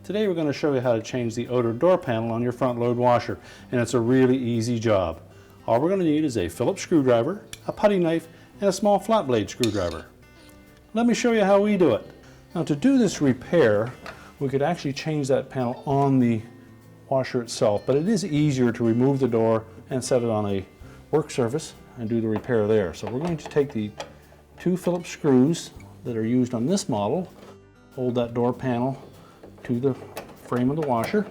Today we're going to show you how to change the outer door panel on your front load washer, and it's a really easy job. All we're going to need is a Phillips screwdriver, a putty knife, and a small flat blade screwdriver. Let me show you how we do it. Now, to do this repair, we could actually change that panel on the washer itself, but it is easier to remove the door and set it on a work surface and do the repair there. So we're going to take the 2 Phillips screws that are used on this model, hold that door panel to the frame of the washer.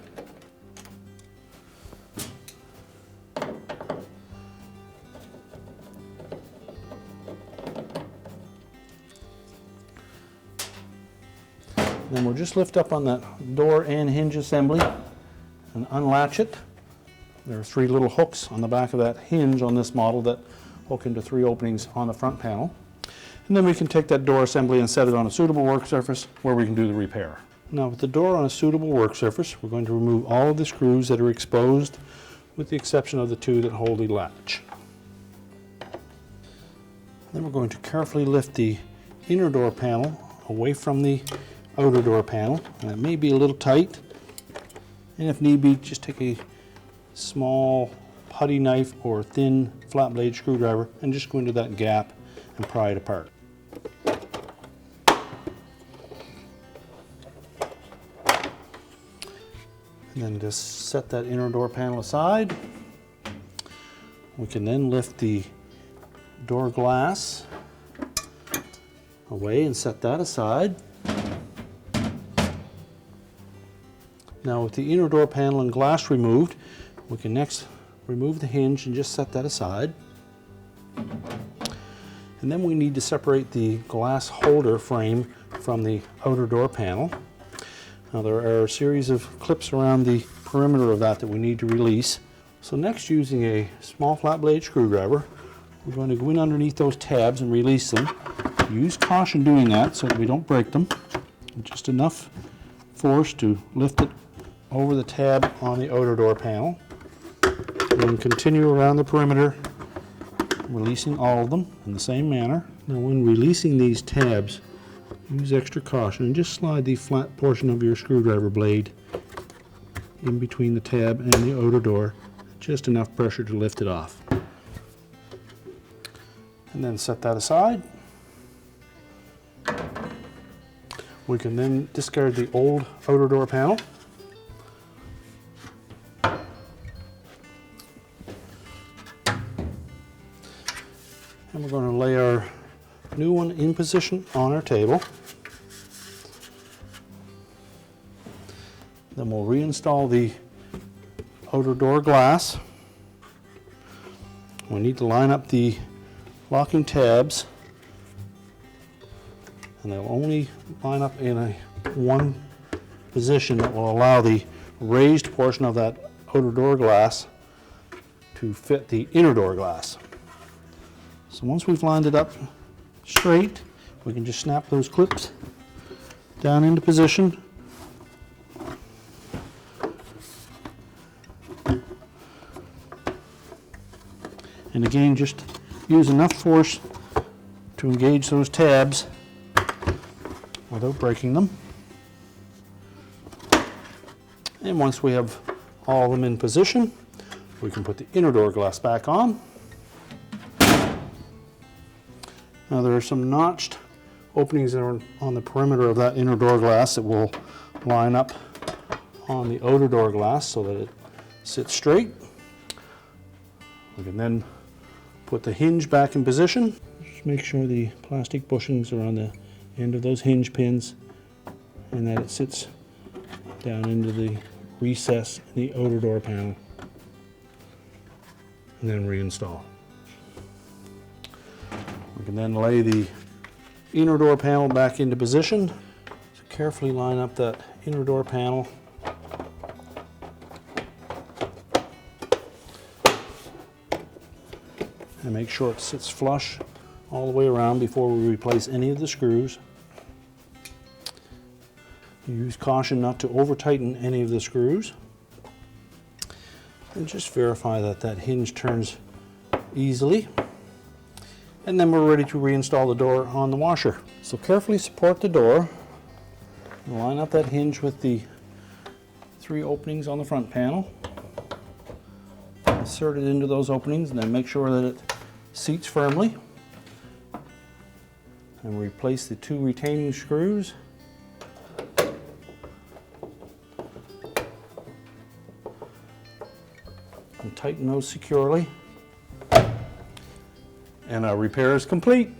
Then we'll just lift up on that door and hinge assembly and unlatch it. There are 3 little hooks on the back of that hinge on this model that hook into 3 openings on the front panel. And then we can take that door assembly and set it on a suitable work surface where we can do the repair. Now, with the door on a suitable work surface, we're going to remove all of the screws that are exposed, with the exception of the 2 that hold the latch. Then we're going to carefully lift the inner door panel away from the outer door panel, and it may be a little tight, and if need be, just take a small putty knife or thin flat blade screwdriver and just go into that gap and pry it apart. And then just set that inner door panel aside. We can then lift the door glass away and set that aside. Now, with the inner door panel and glass removed, we can next remove the hinge and just set that aside. And then we need to separate the glass holder frame from the outer door panel. Now, there are a series of clips around the perimeter of that we need to release. So next, using a small flat blade screwdriver, we're going to go in underneath those tabs and release them. Use caution doing that so that we don't break them. Just enough force to lift it over the tab on the outer door panel. Then continue around the perimeter, releasing all of them in the same manner. Now, when releasing these tabs, use extra caution and just slide the flat portion of your screwdriver blade in between the tab and the outer door, just enough pressure to lift it off. And then set that aside. We can then discard the old outer door panel. And we're going to lay our new one in position on our table. Then we'll reinstall the outer door glass. We need to line up the locking tabs, and they'll only line up in one position that will allow the raised portion of that outer door glass to fit the inner door glass. So once we've lined it up straight, we can just snap those clips down into position. And again, just use enough force to engage those tabs without breaking them. And once we have all of them in position, we can put the inner door glass back on. Now, there are some notched openings that are on the perimeter of that inner door glass that will line up on the outer door glass so that it sits straight. We can then put the hinge back in position. Just make sure the plastic bushings are on the end of those hinge pins and that it sits down into the recess in the outer door panel. And then reinstall. We can then lay the inner door panel back into position. So carefully line up that inner door panel. And make sure it sits flush all the way around before we replace any of the screws. Use caution not to over tighten any of the screws. And just verify that that hinge turns easily. And then we're ready to reinstall the door on the washer. So carefully support the door. Line up that hinge with the 3 openings on the front panel. Insert it into those openings and then make sure that it seats firmly. And replace the 2 retaining screws. And tighten those securely. And our repair is complete.